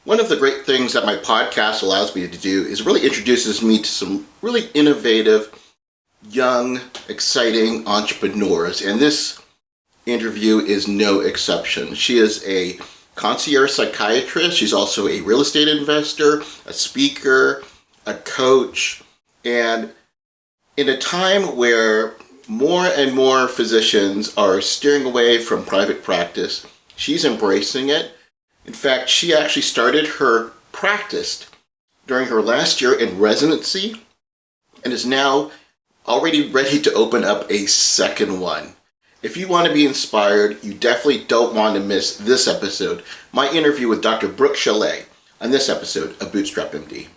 One of the great things that my podcast allows me to do is really introduces me to some really innovative, young, exciting entrepreneurs. And this interview is no exception. She is a concierge psychiatrist. She's also a real estate investor, a speaker, a coach. And in a time where more and more physicians are steering away from private practice, she's embracing it. In fact, she actually started her practice during her last year in residency and is now already ready to open up a second one. If you want to be inspired, you definitely don't want to miss this episode, my interview with Dr. Brook Choulet on this episode of Bootstrap MD.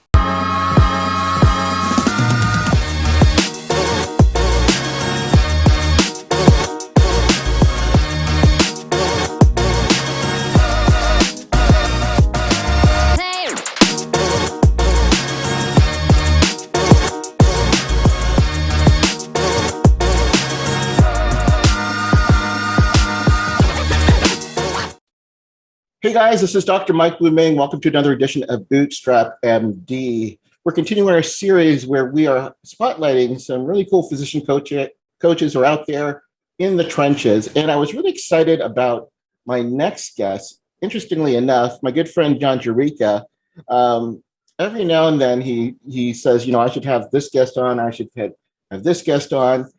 Hey guys, this is Dr. Mike Bluming. Welcome to another edition of Bootstrap MD. We're continuing our series where we are spotlighting some really cool physician coaches who are out there in the trenches. And I was really excited about my next guest. Interestingly enough, my good friend John Jerica, every now and then he says, I should have this guest on, I should have this guest on.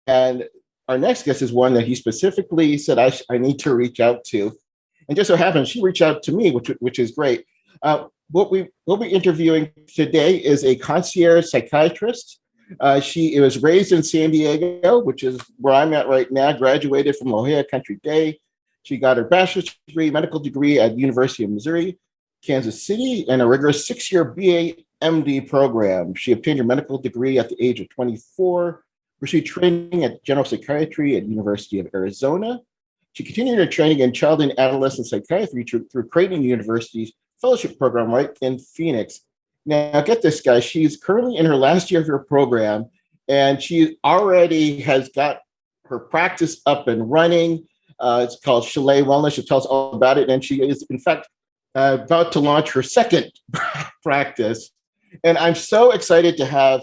And our next guest is one that he specifically said I need to reach out to. And just so happens, she reached out to me, which is great. What we'll be interviewing today is a concierge psychiatrist. She was raised in San Diego, which is where I'm at right now, graduated from La Jolla Country Day. She got her bachelor's degree, medical degree at the University of Missouri, Kansas City, and a rigorous 6-year BA MD program. She obtained her medical degree at the age of 24, pursued training at general psychiatry at the University of Arizona. She continued her training in child and adolescent psychiatry through Creighton University's fellowship program right in Phoenix. Now, get this, guys. She's currently in her last year of her program, and she already has got her practice up and running. It's called Choulet Wellness. She'll tell us all about it. And she is, in fact, about to launch her second practice. And I'm so excited to have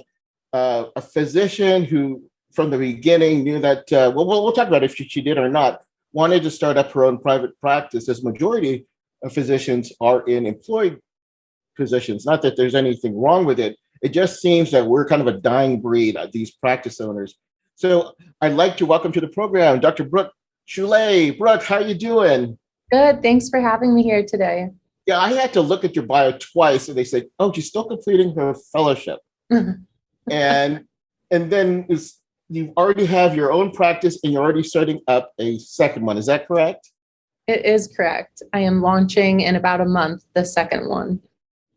a physician who, from the beginning, knew that, we'll talk about if she did or not, wanted to start up her own private practice, as majority of physicians are in employed positions. Not that there's anything wrong with it. It just seems that we're kind of a dying breed, these practice owners. So I'd like to welcome to the program Dr. Brook Choulet. Brook, how are you doing? Good. Thanks for having me here today. Yeah, I had to look at your bio twice, and they said, "Oh, she's still completing her fellowship," and then you already have your own practice and you're already starting up a second one. Is that correct? It is correct. I am launching in about a month, the second one.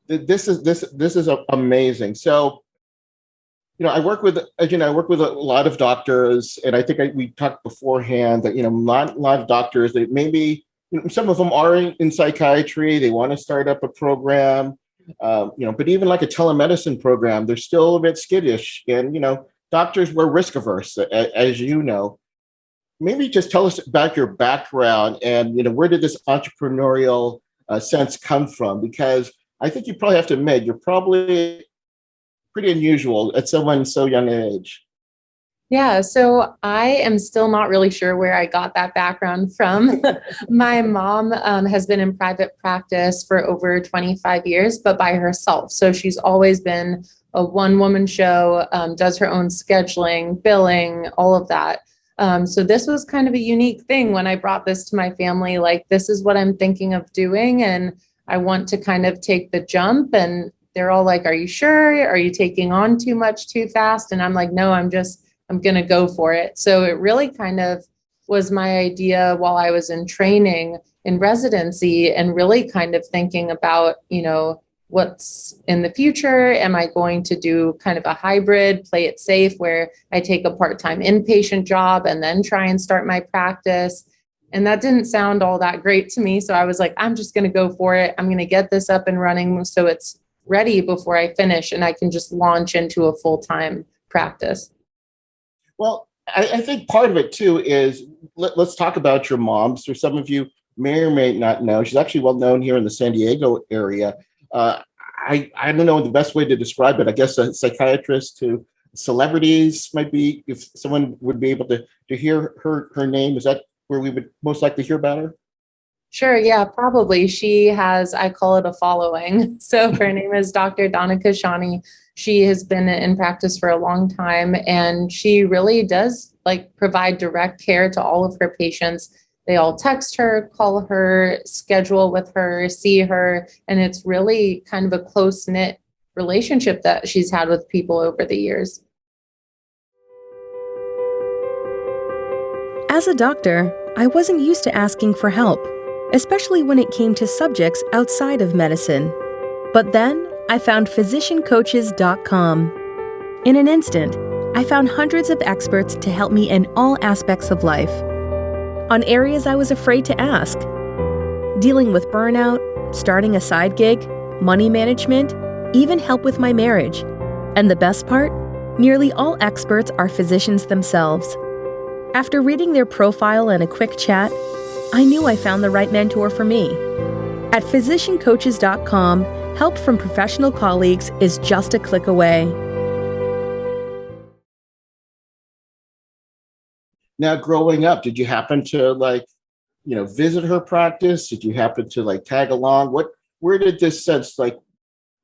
This is amazing. So, I work with a lot of doctors, and I think we talked beforehand that, a lot of doctors, they maybe, some of them are in psychiatry, they want to start up a program, but even like a telemedicine program, they're still a bit skittish. And, doctors were risk averse, as you know. Maybe just tell us about your background and, where did this entrepreneurial sense come from? Because I think you probably have to admit, you're probably pretty unusual at someone so young an age. Yeah, so I am still not really sure where I got that background from. My mom has been in private practice for over 25 years, but by herself. So she's always been a one-woman show, does her own scheduling, billing, all of that. So this was kind of a unique thing when I brought this to my family, like, this is what I'm thinking of doing, and I want to kind of take the jump. And they're all like, are you sure? Are you taking on too much too fast? And I'm like, no, I'm going to go for it. So it really kind of was my idea while I was in training in residency and really kind of thinking about, what's in the future. Am I going to do kind of a hybrid, play it safe, where I take a part-time inpatient job and then try and start my practice? And that didn't sound all that great to me. So I was like, I'm just going to go for it. I'm going to get this up and running so it's ready before I finish and I can just launch into a full-time practice. Well, I think part of it too is, let's talk about your mom. So some of you may or may not know, she's actually well known here in the San Diego area. Uh, I don't know the best way to describe it. I guess a psychiatrist to celebrities might be, if someone would be able to hear her name. Is that where we would most likely hear about her? Sure, yeah, probably. She has, I call it a following. So her name is Dr. Donna Kashani. She has been in practice for a long time, and she really does like provide direct care to all of her patients. They all text her, call her, schedule with her, see her, and it's really kind of a close-knit relationship that she's had with people over the years. As a doctor, I wasn't used to asking for help, especially when it came to subjects outside of medicine. But then I found physiciancoaches.com. In an instant, I found hundreds of experts to help me in all aspects of life. On areas I was afraid to ask. Dealing with burnout, starting a side gig, money management, even help with my marriage. And the best part? Nearly all experts are physicians themselves. After reading their profile and a quick chat, I knew I found the right mentor for me. At physiciancoaches.com, help from professional colleagues is just a click away. Now, growing up, did you happen to visit her practice? Did you happen to tag along? Where did this sense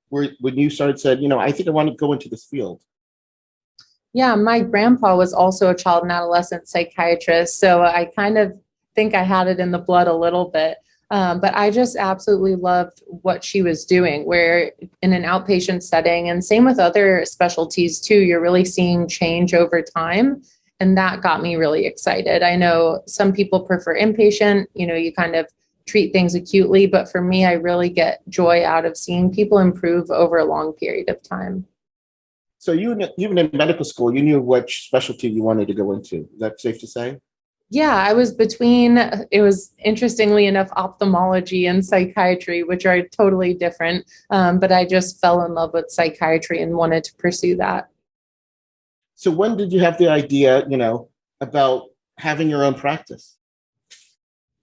when you said, I think I want to go into this field? Yeah, my grandpa was also a child and adolescent psychiatrist, so I kind of think I had it in the blood a little bit. But I just absolutely loved what she was doing, where in an outpatient setting, and same with other specialties too, you're really seeing change over time. And that got me really excited. I know some people prefer inpatient, you kind of treat things acutely, but for me, I really get joy out of seeing people improve over a long period of time. So even in medical school, you knew which specialty you wanted to go into. Is that safe to say? Yeah, I was between, it was interestingly enough, ophthalmology and psychiatry, which are totally different. But I just fell in love with psychiatry and wanted to pursue that. So when did you have the idea, about having your own practice?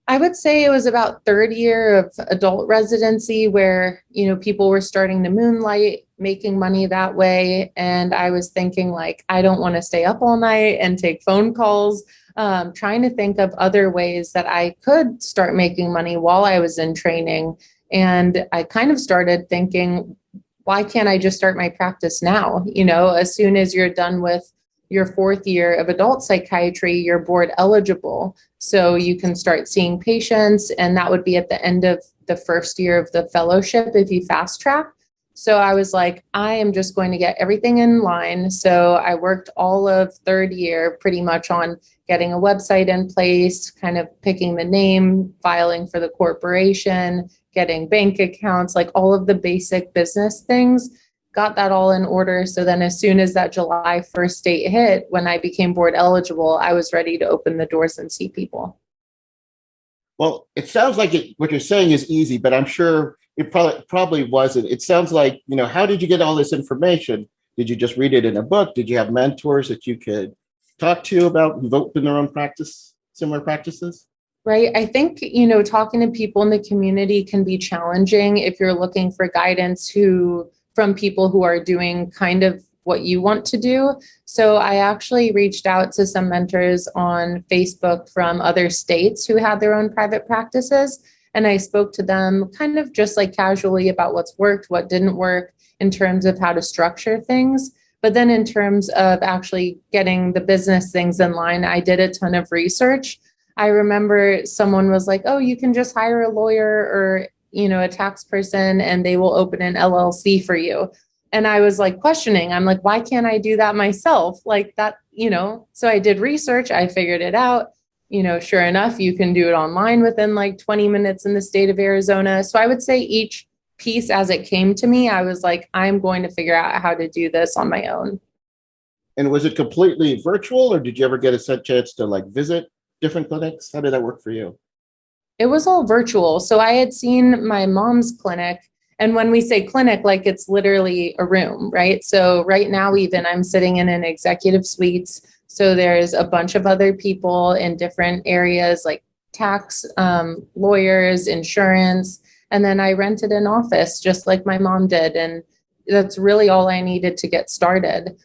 I would say it was about third year of adult residency where, people were starting to moonlight, making money that way. And I was thinking I don't want to stay up all night and take phone calls, trying to think of other ways that I could start making money while I was in training. And I kind of started thinking, why can't I just start my practice now? As soon as you're done with your fourth year of adult psychiatry, you're board eligible. So you can start seeing patients, and that would be at the end of the first year of the fellowship if you fast track. So I was like, I am just going to get everything in line. So I worked all of third year pretty much on getting a website in place, kind of picking the name, filing for the corporation, getting bank accounts, all of the basic business things, got that all in order. So then as soon as that July 1st date hit, when I became board eligible, I was ready to open the doors and see people. Well, it sounds like what you're saying is easy, but I'm sure it probably wasn't. It sounds like, how did you get all this information? Did you just read it in a book? Did you have mentors that you could talk to about who've opened their own practice, similar practices? Right. I think, talking to people in the community can be challenging if you're looking for guidance from people who are doing kind of what you want to do. So I actually reached out to some mentors on Facebook from other states who had their own private practices. And I spoke to them kind of just casually about what's worked, what didn't work in terms of how to structure things. But then in terms of actually getting the business things in line, I did a ton of research. I remember someone was like, oh, you can just hire a lawyer or, a tax person and they will open an LLC for you. And I was questioning, I'm like, why can't I do that myself? So I did research, I figured it out. Sure enough, you can do it online within 20 minutes in the state of Arizona. So I would say each piece as it came to me, I was like, I'm going to figure out how to do this on my own. And was it completely virtual, or did you ever get a chance to visit different clinics? How did that work for you? It was all virtual. So I had seen my mom's clinic. And when we say clinic, it's literally a room, right? So right now, even I'm sitting in an executive suite. So there's a bunch of other people in different areas, tax, lawyers, insurance, and then I rented an office just like my mom did. And that's really all I needed to get started.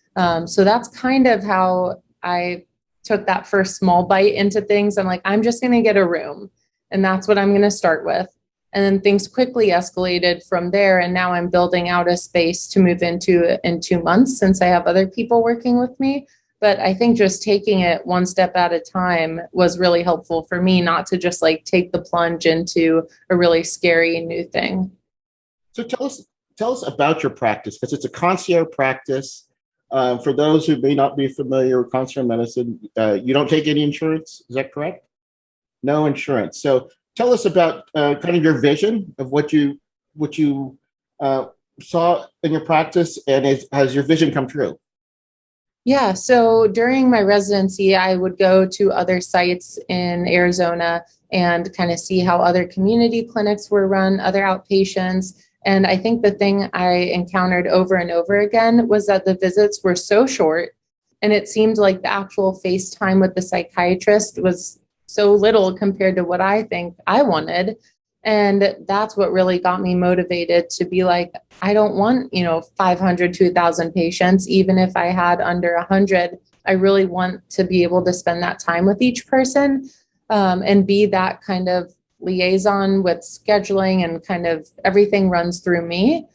So that's kind of how I took that first small bite into things. I'm like, I'm just going to get a room, and that's what I'm going to start with. And then things quickly escalated from there. And now I'm building out a space to move into in 2 months since I have other people working with me. But I think just taking it one step at a time was really helpful for me, not to just like take the plunge into a really scary new thing. So tell us about your practice, because it's a concierge practice. For those who may not be familiar with concierge medicine, you don't take any insurance. Is that correct? No insurance. So tell us about kind of your vision of what you saw in your practice, and has your vision come true? Yeah, so during my residency, I would go to other sites in Arizona and kind of see how other community clinics were run, other outpatients. And I think the thing I encountered over and over again was that the visits were so short, and it seemed like the actual face time with the psychiatrist was so little compared to what I think I wanted. And that's what really got me motivated to be like, I don't want, 500 to 1,000 patients, even if I had under 100. I really want to be able to spend that time with each person, and be that kind of liaison with scheduling, and kind of everything runs through me.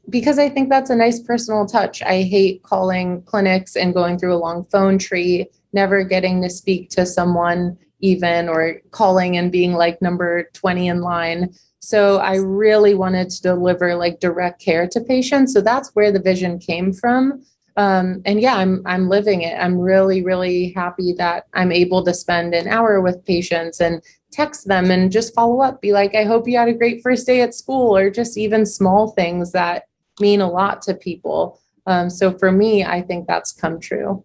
Because I think that's a nice personal touch. I hate calling clinics and going through a long phone tree, never getting to speak to someone even, or calling and being like number 20 in line. So I really wanted to deliver like direct care to patients. So that's where the vision came from. And yeah, I'm living it. I'm really, really happy that I'm able to spend an hour with patients and text them and just follow up, be like, I hope you had a great first day at school, or just even small things that mean a lot to people. So for me, I think that's come true.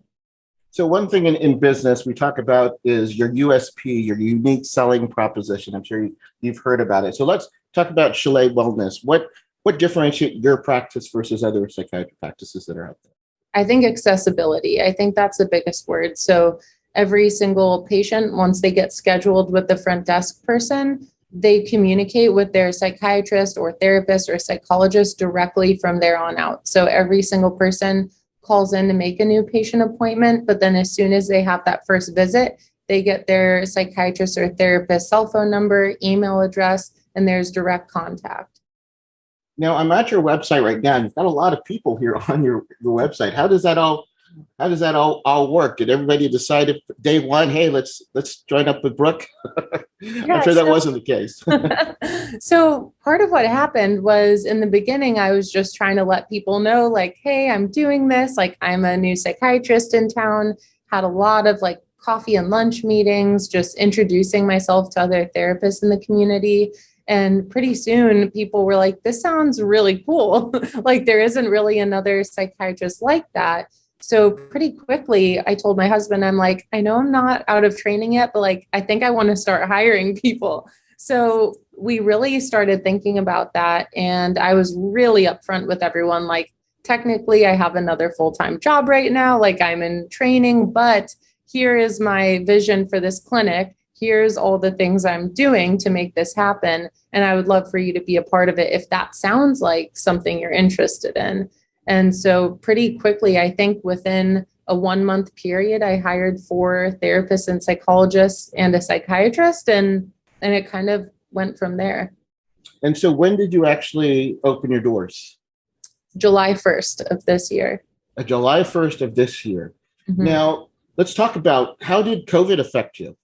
So one thing in business we talk about is your USP, your unique selling proposition. I'm sure you've heard about it. So let's talk about Choulet Wellness. What differentiates your practice versus other psychiatry practices that are out there? I think accessibility. I think that's the biggest word. So every single patient, once they get scheduled with the front desk person, they communicate with their psychiatrist or therapist or psychologist directly from there on out. So every single person calls in to make a new patient appointment, but then as soon as they have that first visit, they get their psychiatrist or therapist cell phone number, email address, and there's direct contact. Now, I'm at your website right now, and you've got a lot of people here on your website. How does that all work? Did everybody decide day one, hey, let's join up with Brook? Yeah, I'm sure that wasn't the case. So part of what happened was, in the beginning, I was just trying to let people know, like, hey, I'm doing this. Like, I'm a new psychiatrist in town, had a lot of like coffee and lunch meetings, just introducing myself to other therapists in the community. And pretty soon people were like, this sounds really cool. Like, there isn't really another psychiatrist like that. So pretty quickly, I told my husband, I'm like, I know I'm not out of training yet, but like, I think I want to start hiring people. So we really started thinking about that. And I was really upfront with everyone. Like, technically, I have another full-time job right now. Like, I'm in training, but here is my vision for this clinic. Here's all the things I'm doing to make this happen. And I would love for you to be a part of it if that sounds like something you're interested in. And so pretty quickly, I think within a 1-month period, I hired 4 therapists and psychologists and a psychiatrist, and it kind of went from there. And so when did you actually open your doors? July 1st of this year. July 1st of this year. Mm-hmm. Now, let's talk about, how did COVID affect you?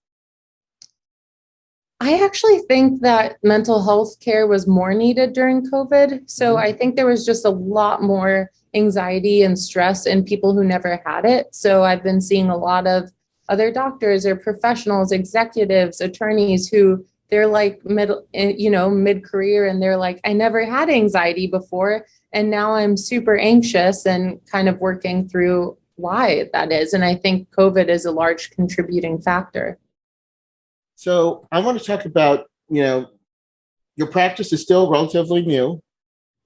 I actually think that mental health care was more needed during COVID. So I think there was just a lot more anxiety and stress in people who never had it. So I've been seeing a lot of other doctors or professionals, executives, attorneys who they're like mid-career, and they're like, I never had anxiety before, and now I'm super anxious, and kind of working through why that is. And I think COVID is a large contributing factor. So I want to talk about, your practice is still relatively new.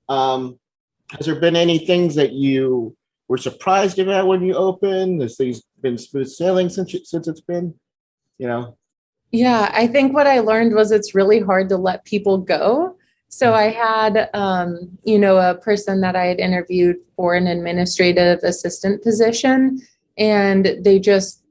Has there been any things that you were surprised about when you opened? Has things been smooth sailing since it's been, Yeah, I think what I learned was it's really hard to let people go. So I had, a person that I had interviewed for an administrative assistant position, and they just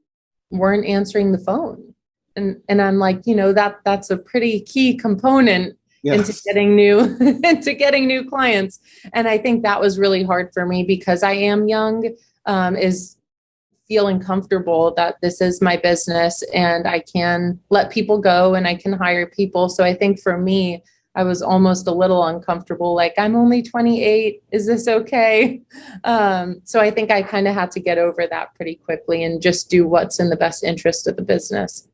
weren't answering the phone. And I'm like, that's a pretty key component into Yes. getting new into getting new clients. And I think that was really hard for me because I am young, is feeling comfortable that this is my business and I can let people go and I can hire people. So I think for me, I was almost a little uncomfortable. Like, I'm only 28. Is this okay? So I think I kind of had to get over that pretty quickly and just do what's in the best interest of the business.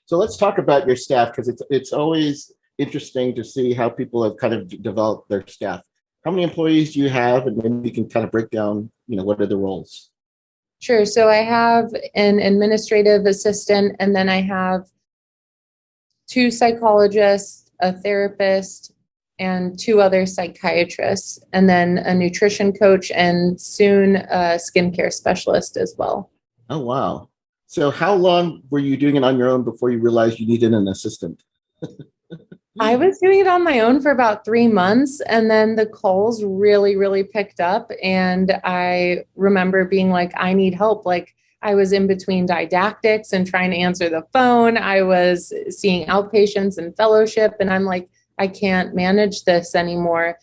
So let's talk about your staff, because it's always interesting to see how people have kind of developed their staff. How many employees do you have? And then you can kind of break down, what are the roles? Sure. So I have an administrative assistant, and then I have two psychologists, a therapist, and two other psychiatrists, and then a nutrition coach, and soon a skincare specialist as well. Oh, wow. So how long were you doing it on your own before you realized you needed an assistant? I was doing it on my own for about 3 months, and then the calls really, really picked up. And I remember being like, I need help. Like, I was in between didactics and trying to answer the phone. I was seeing outpatients and fellowship, and I'm like, I can't manage this anymore,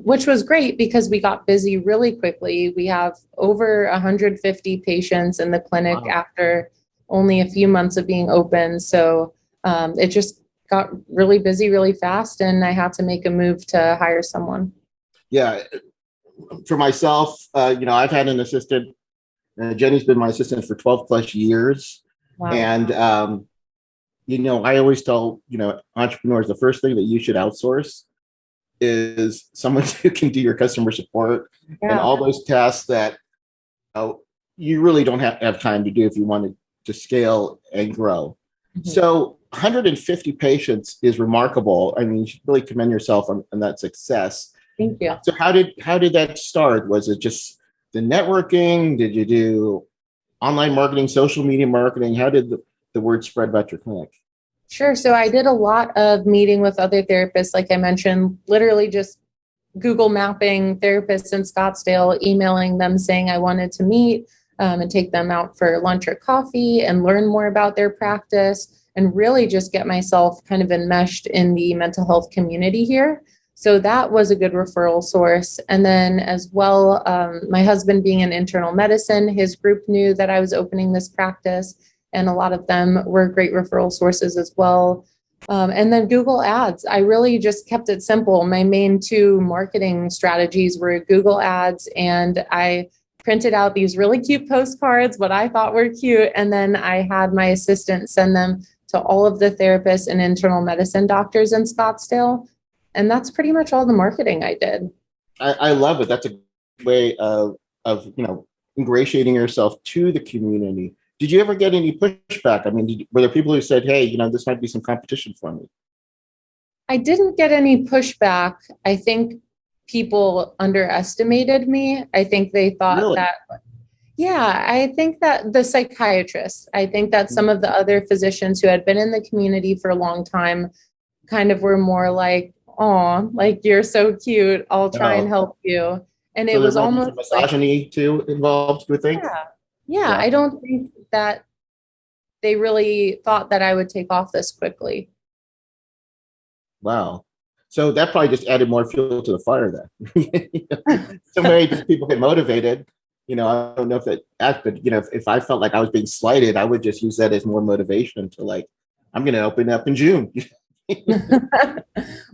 which was great because we got busy really quickly. We have over 150 patients in the clinic Wow. after only a few months of being open. So it just got really busy really fast, and I had to make a move to hire someone. Yeah. For myself, I've had an assistant. Jenny's been my assistant for 12 plus years. Wow. And, I always tell, entrepreneurs, the first thing that you should outsource is someone who can do your customer support and all those tasks that you really don't have time to do if you want to scale and grow. Mm-hmm. So 150 patients is remarkable. I mean, you should really commend yourself on that success. Thank you. So how did that start? Was it just the networking? Did you do online marketing, social media marketing? How did the word spread about your clinic? Sure. So I did a lot of meeting with other therapists, like I mentioned, literally just Google mapping therapists in Scottsdale, emailing them saying I wanted to meet and take them out for lunch or coffee and learn more about their practice, and really just get myself kind of enmeshed in the mental health community here. So that was a good referral source. And then as well, my husband being in internal medicine, his group knew that I was opening this practice, and a lot of them were great referral sources as well. And then Google Ads. I really just kept it simple. My main two marketing strategies were Google Ads, and I printed out these really cute postcards, what I thought were cute. And then I had my assistant send them to all of the therapists and internal medicine doctors in Scottsdale. And that's pretty much all the marketing I did. I love it. That's a way of ingratiating yourself to the community. Did you ever get any pushback? I mean, were there people who said, hey, this might be some competition for me? I didn't get any pushback. I think people underestimated me. I think they thought Really? I think that the psychiatrists, I think that some of the other physicians who had been in the community for a long time kind of were more like, oh, like, you're so cute, I'll try and help you. And so it was almost misogyny too involved, you think? Yeah. I don't think that they really thought that I would take off this quickly. Wow. So that probably just added more fuel to the fire then. So many people get motivated. I don't know if that act, but if I felt like I was being slighted, I would just use that as more motivation to like, I'm going to open up in June.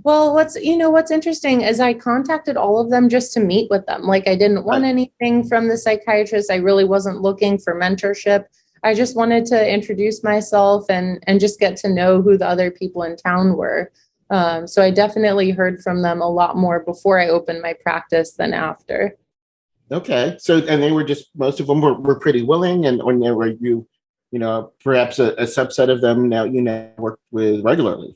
Well, what's interesting is I contacted all of them just to meet with them. Like, I didn't want anything from the psychiatrist. I really wasn't looking for mentorship. I just wanted to introduce myself and just get to know who the other people in town were. So I definitely heard from them a lot more before I opened my practice than after. Okay. So, and they were just, most of them were pretty willing, and when they were perhaps a subset of them now work with regularly.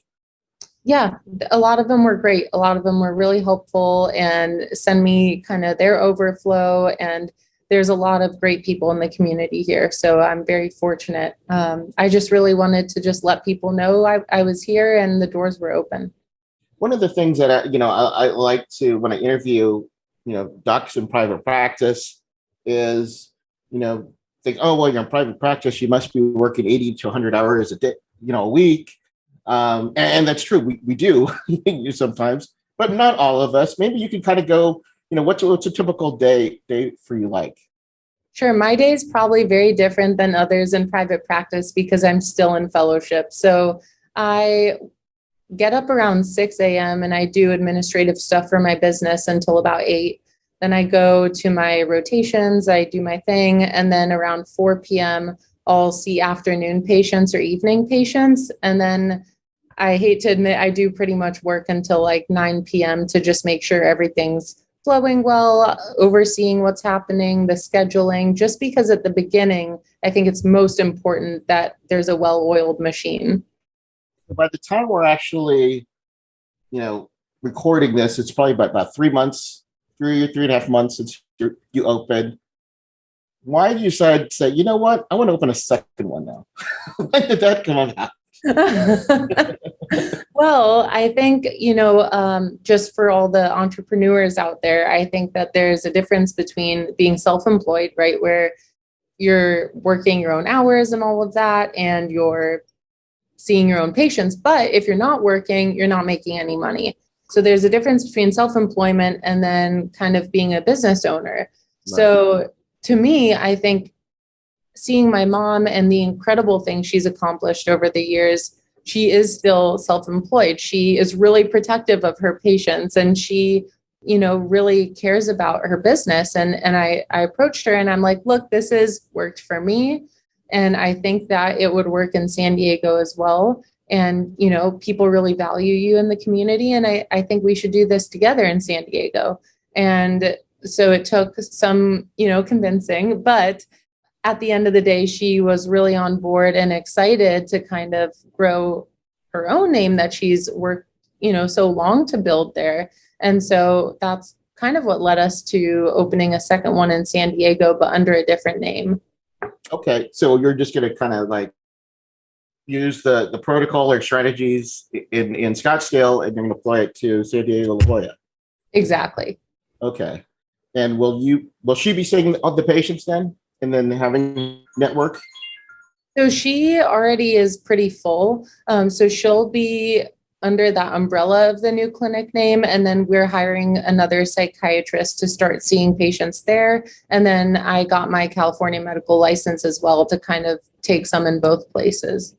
Yeah, a lot of them were great. A lot of them were really helpful and send me kind of their overflow, and there's a lot of great people in the community here. So I'm very fortunate. I just really wanted to just let people know I was here and the doors were open. One of the things that I like to, when I interview, docs in private practice, is, think, oh, well, you're in private practice, you must be working 80 to 100 hours a day, a week. And that's true. We do sometimes, but not all of us. Maybe you can kind of go, what's a typical day for you like? Sure. My day is probably very different than others in private practice because I'm still in fellowship. So I get up around 6 a.m. and I do administrative stuff for my business until about 8. Then I go to my rotations, I do my thing. And then around 4 p.m., I'll see afternoon patients or evening patients. And then I hate to admit, I do pretty much work until like 9 p.m. to just make sure everything's flowing well, overseeing what's happening, the scheduling, just because at the beginning, I think it's most important that there's a well-oiled machine. By the time we're actually, recording this, it's probably about 3 months, 3.5 months since you opened. Why did you decide to say, you know what, I want to open a second one now? When did that come about? Well, I think, just for all the entrepreneurs out there, I think that there's a difference between being self-employed, right, where you're working your own hours and all of that, and you're seeing your own patients. But if you're not working, you're not making any money. So there's a difference between self-employment and then kind of being a business owner. Right. So to me, I think seeing my mom and the incredible things she's accomplished over the years, she is still self-employed. She is really protective of her patients, and she, really cares about her business. And I approached her and I'm like, look, this has worked for me. And I think that it would work in San Diego as well. And, people really value you in the community. And I think we should do this together in San Diego. And so it took some, convincing, but at the end of the day, she was really on board and excited to kind of grow her own name that she's worked, so long to build there. And so that's kind of what led us to opening a second one in San Diego, but under a different name. Okay. So you're just going to kind of like use the protocol or strategies in Scottsdale and then apply it to San Diego, La Jolla. Exactly. Okay. And will she be seeing all the patients then? And then having network? So she already is pretty full. So she'll be under that umbrella of the new clinic name. And then we're hiring another psychiatrist to start seeing patients there. And then I got my California medical license as well to kind of take some in both places.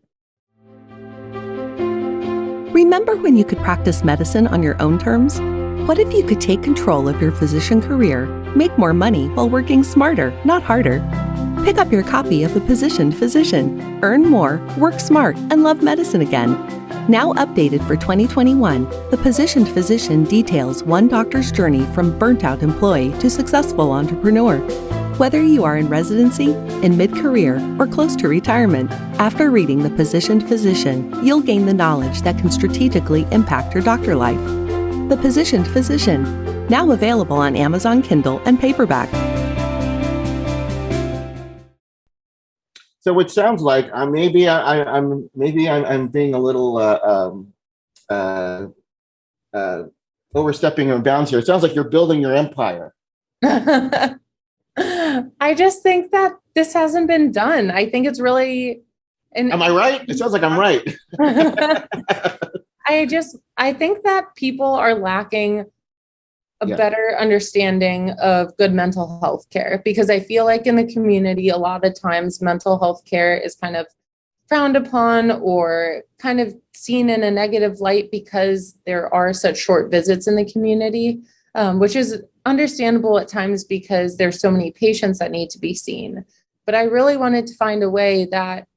Remember when you could practice medicine on your own terms? What if you could take control of your physician career, make more money while working smarter, not harder? Pick up your copy of The Positioned Physician. Earn more, work smart, and love medicine again. Now updated for 2021, The Positioned Physician details one doctor's journey from burnt-out employee to successful entrepreneur. Whether you are in residency, in mid-career, or close to retirement, after reading The Positioned Physician, you'll gain the knowledge that can strategically impact your doctor life. The Positioned Physician, now available on Amazon Kindle and paperback. So it sounds like I'm being a little overstepping your bounds here. It sounds like you're building your empire. I just think that this hasn't been done. I think it's really. Am I right? It sounds like I'm right. I think that people are lacking a better understanding of good mental health care, because I feel like in the community, a lot of times mental health care is kind of frowned upon or kind of seen in a negative light because there are such short visits in the community, which is understandable at times because there's so many patients that need to be seen. But I really wanted to find a way that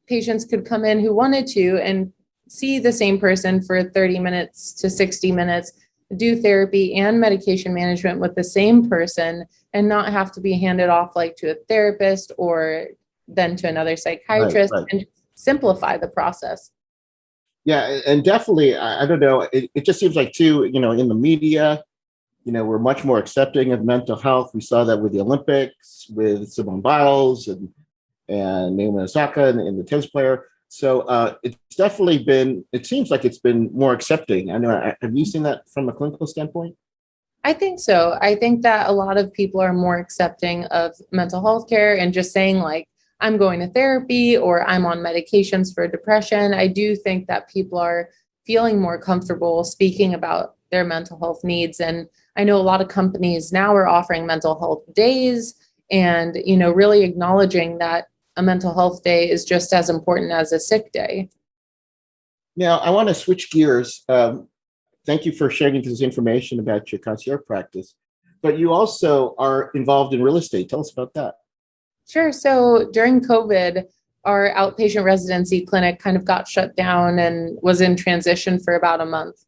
patients could come in who wanted to and see the same person for 30 minutes to 60 minutes, do therapy and medication management with the same person, and not have to be handed off like to a therapist or then to another psychiatrist, right. And simplify the process. Yeah, and definitely, I don't know, it just seems like too, in the media, we're much more accepting of mental health. We saw that with the Olympics, with Simone Biles and Naomi Osaka and the tennis player. So it's definitely been, it seems like it's been more accepting. I know, have you seen that from a clinical standpoint? I think so. I think that a lot of people are more accepting of mental health care and just saying like, I'm going to therapy or I'm on medications for depression. I do think that people are feeling more comfortable speaking about their mental health needs. And I know a lot of companies now are offering mental health days and, really acknowledging that a mental health day is just as important as a sick day. Now, I want to switch gears. Thank you for sharing this information about your concierge practice, but you also are involved in real estate. Tell us about that. Sure. So during COVID, our outpatient residency clinic kind of got shut down and was in transition for about a month.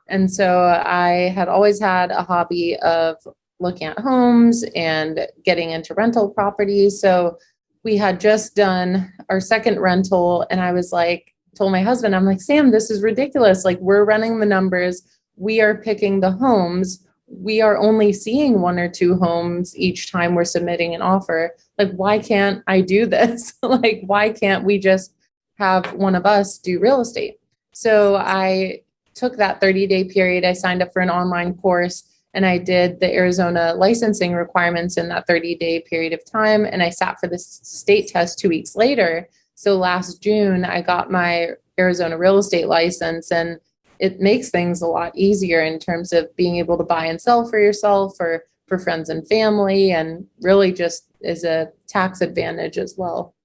And so I had always had a hobby of looking at homes and getting into rental properties. So we had just done our second rental and I was like, told my husband, I'm like, Sam, this is ridiculous. Like we're running the numbers. We are picking the homes. We are only seeing one or two homes each time we're submitting an offer. Like, why can't I do this? Like, why can't we just have one of us do real estate? So I took that 30-day period. I signed up for an online course and I did the Arizona licensing requirements in that 30-day period of time. And I sat for the state test 2 weeks later. So last June, I got my Arizona real estate license, and it makes things a lot easier in terms of being able to buy and sell for yourself or for friends and family, and really just is a tax advantage as well.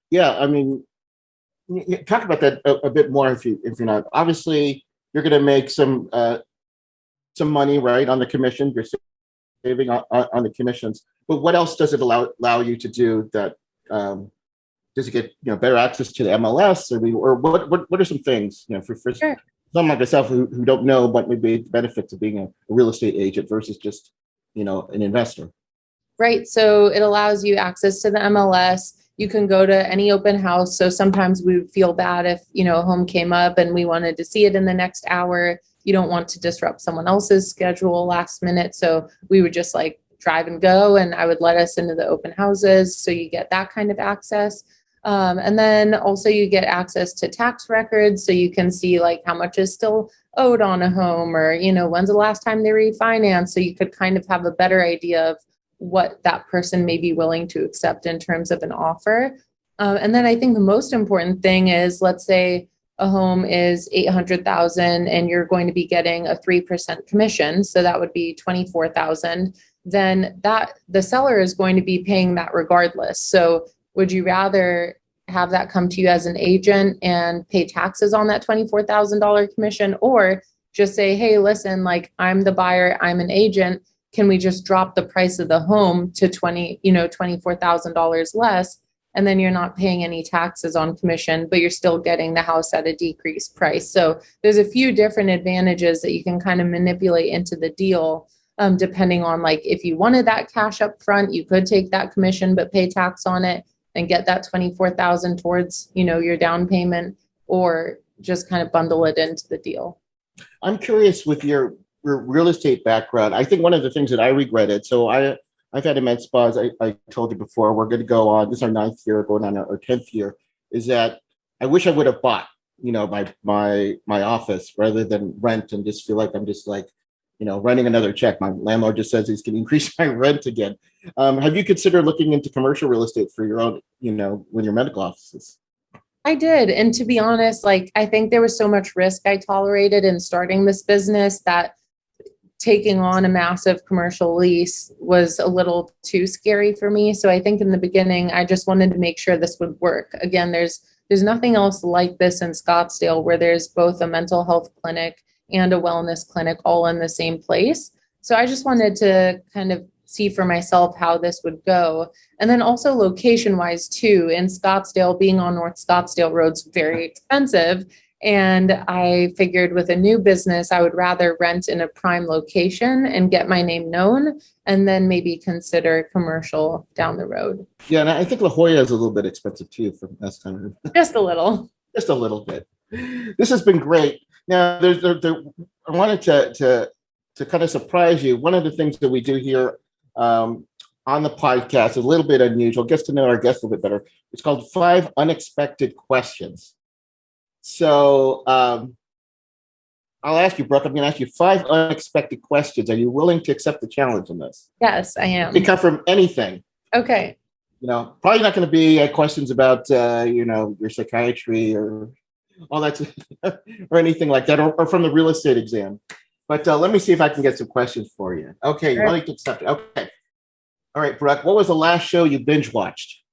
Yeah, I mean, talk about that a bit more if you're not. Obviously, you're going to make some money, right, on the commission. You're saving on the commissions. But what else does it allow you to do that? Does it get better access to the MLS, or what are some things for Sure. someone like myself who don't know what may be the benefits of being a real estate agent versus just an investor? Right. So it allows you access to the MLS. You can go to any open house. So sometimes we would feel bad if a home came up and we wanted to see it in the next hour. You don't want to disrupt someone else's schedule last minute. So we would just like drive and go, and I would let us into the open houses. So you get that kind of access. And then also you get access to tax records. So you can see like how much is still owed on a home, or, when's the last time they refinanced. So you could kind of have a better idea of what that person may be willing to accept in terms of an offer. And then I think the most important thing is, let's say a home is $800,000 and you're going to be getting a 3% commission. So that would be $24,000. Then the seller is going to be paying that regardless. So would you rather have that come to you as an agent and pay taxes on that $24,000 commission, or just say, hey, listen, like I'm the buyer, I'm an agent. Can we just drop the price of the home to $24,000 less? And then you're not paying any taxes on commission, but you're still getting the house at a decreased price. So there's a few different advantages that you can kind of manipulate into the deal. Depending on like, if you wanted that cash up front, you could take that commission, but pay tax on it and get that $24,000 towards, your down payment, or just kind of bundle it into the deal. I'm curious with your real estate background. I think one of the things that I regretted, so I've had immense spas. I told you before, we're going to go on, this is our 9th year, going on our 10th year, is that I wish I would have bought, my office rather than rent and just feel like I'm just like, running another check. My landlord just says he's going to increase my rent again. Have you considered looking into commercial real estate for your own, with your medical offices? I did. And to be honest, like, I think there was so much risk I tolerated in starting this business that taking on a massive commercial lease was a little too scary for me. So I think in the beginning, I just wanted to make sure this would work. Again, there's nothing else like this in Scottsdale, where there's both a mental health clinic and a wellness clinic all in the same place. So I just wanted to kind of see for myself how this would go. And then also location wise too, in Scottsdale, being on North Scottsdale Road's very expensive. And I figured with a new business, I would rather rent in a prime location and get my name known, and then maybe consider commercial down the road. Yeah, and I think La Jolla is a little bit expensive too for last time. Just a little. Just a little bit. This has been great. Now, I wanted to to kind of surprise you, one of the things that we do here on the podcast is a little bit unusual, gets to know our guests a little bit better. It's called 5 Unexpected Questions. So I'll ask you, Brooke, I'm going to ask you 5 unexpected questions. Are you willing to accept the challenge in this? Yes, I am. It can come from anything. Okay. Probably not going to be questions about, your psychiatry or all that, or anything like that, or from the real estate exam. But let me see if I can get some questions for you. Okay, you're willing to accept it. Okay. All right, Brooke, what was the last show you binge watched?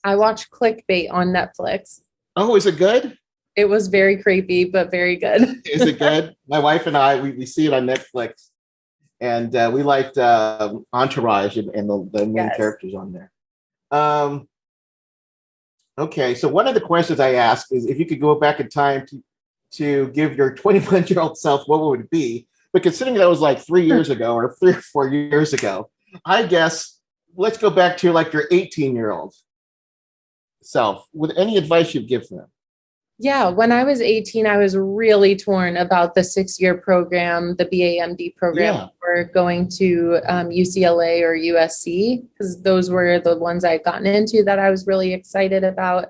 I watched Clickbait on Netflix. Oh, is it good? It was very creepy, but very good. Is it good? My wife and I, we see it on Netflix, and we liked Entourage and the main characters on there. Okay, so one of the questions I asked is if you could go back in time to give your 21-year-old self, what would it be? But considering that was like 3 years ago or 3 or 4 years ago, I guess let's go back to like your 18-year-old self with any advice you'd give them. Yeah, when I was 18, I was really torn about the 6-year program, the BAMD program, for going to UCLA or USC, because those were the ones I had gotten into that I was really excited about.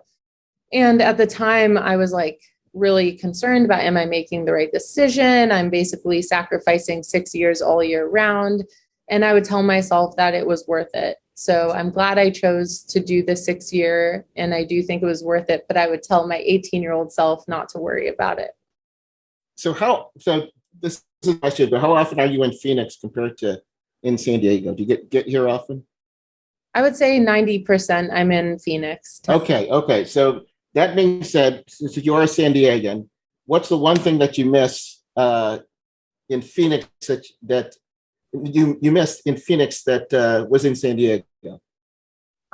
And at the time, I was like really concerned about, am I making the right decision? I'm basically sacrificing 6 years all year round. And I would tell myself that it was worth it. So I'm glad I chose to do the 6-year, and I do think it was worth it, but I would tell my 18-year-old self not to worry about it. So this is a question, but how often are you in Phoenix compared to in San Diego? Do you get here often? I would say 90% I'm in Phoenix. Okay. So that being said, since you are a San Diegan, what's the one thing that you miss in Phoenix that you missed in Phoenix that was in San Diego?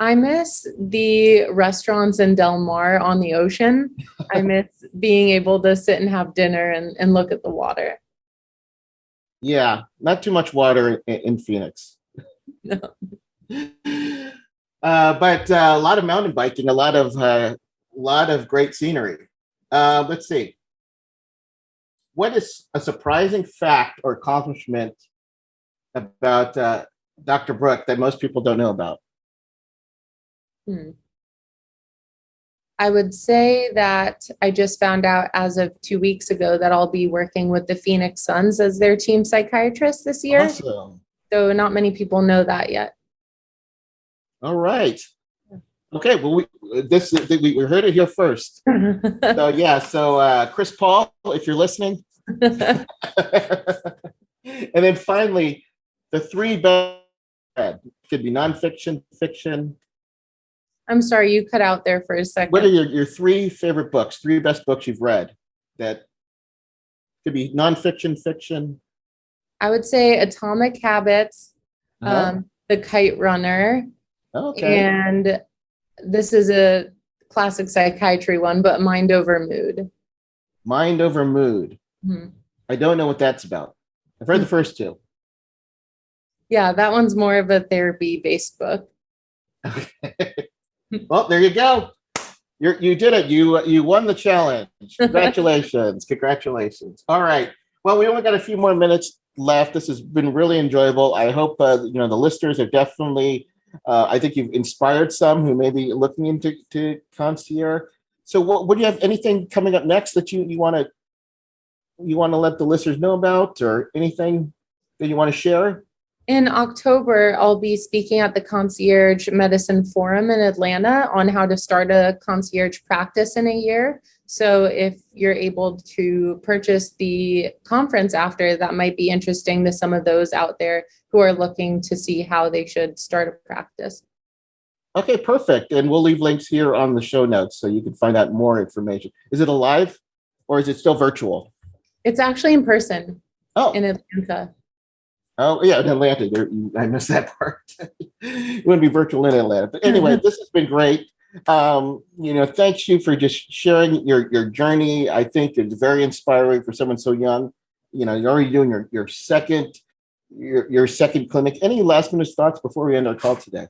I miss the restaurants in Del Mar on the ocean. I miss being able to sit and have dinner and look at the water. Yeah, not too much water in Phoenix. No. But a lot of mountain biking, a lot of great scenery. Let's see. What is a surprising fact or accomplishment about Dr. Brook that most people don't know about? I would say that I just found out as of 2 weeks ago that I'll be working with the Phoenix Suns as their team psychiatrist this year. Awesome. So not many people know that yet. All right. Okay. Well, we heard it here first. So Chris Paul, if you're listening. And then finally, the 3 best could be nonfiction, fiction. I'm sorry, you cut out there for a second. What are your 3 favorite books, 3 best books you've read that could be nonfiction, fiction? I would say Atomic Habits, The Kite Runner, and this is a classic psychiatry one, but Mind Over Mood. Mind Over Mood. Mm-hmm. I don't know what that's about. I've read the first 2. Yeah, that one's more of a therapy-based book. Okay. Well, there you go. You did it. You won the challenge. Congratulations. Congratulations. All right. Well, we only got a few more minutes left. This has been really enjoyable. I hope the listeners are definitely. I think you've inspired some who may be looking into Concierge. So, what do you have? Anything coming up next that you want to let the listeners know about, or anything that you want to share? In October, I'll be speaking at the Concierge Medicine Forum in Atlanta on how to start a concierge practice in a year. So if you're able to purchase the conference after, that might be interesting to some of those out there who are looking to see how they should start a practice. Okay, perfect. And we'll leave links here on the show notes so you can find out more information. Is it alive or is it still virtual? It's actually in person. Oh. In Atlanta. Oh, yeah, in Atlanta. I missed that part. It wouldn't be virtual in Atlanta. But anyway, this has been great. Thanks you for just sharing your journey. I think it's very inspiring for someone so young. You're already doing your second clinic. Any last minute thoughts before we end our call today?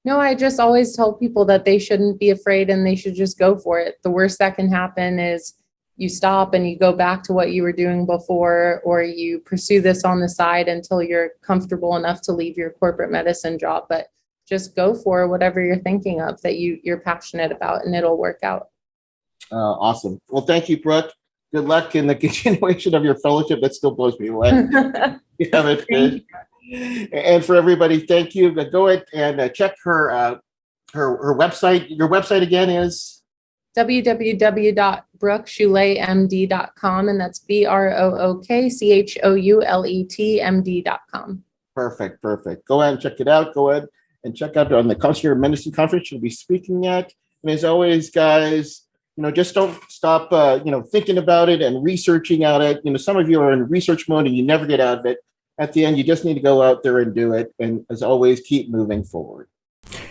No, I just always tell people that they shouldn't be afraid and they should just go for it. The worst that can happen is you stop and you go back to what you were doing before, or you pursue this on the side until you're comfortable enough to leave your corporate medicine job. But just go for whatever you're thinking of that you're passionate about, and it'll work out. Awesome. Well, thank you, Brooke. Good luck in the continuation of your fellowship. That still blows me away. You have it good. And for everybody, thank you. Go ahead and check her website. Your website again is www.brookchouletmd.com, and that's BROOKCHOULETMD.com. Perfect. Go ahead and check it out. Go ahead and check out on the Concierge Medicine Conference she'll be speaking at. And as always, guys, just don't stop, thinking about it and researching out it. Some of you are in research mode and you never get out of it. At the end, you just need to go out there and do it. And as always, keep moving forward.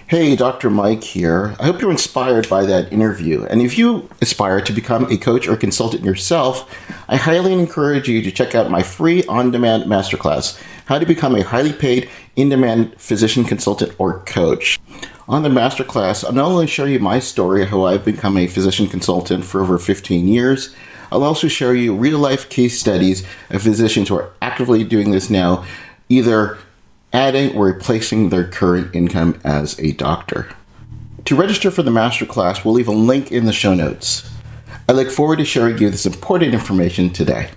Hey, Dr. Mike here. I hope you're inspired by that interview. And if you aspire to become a coach or consultant yourself, I highly encourage you to check out my free on-demand masterclass, How to Become a Highly Paid In-Demand Physician Consultant or Coach. On the masterclass, I'll not only share you my story of how I've become a physician consultant for over 15 years, I'll also share you real-life case studies of physicians who are actively doing this now, either adding or replacing their current income as a doctor. To register for the masterclass, we'll leave a link in the show notes. I look forward to sharing you this important information today.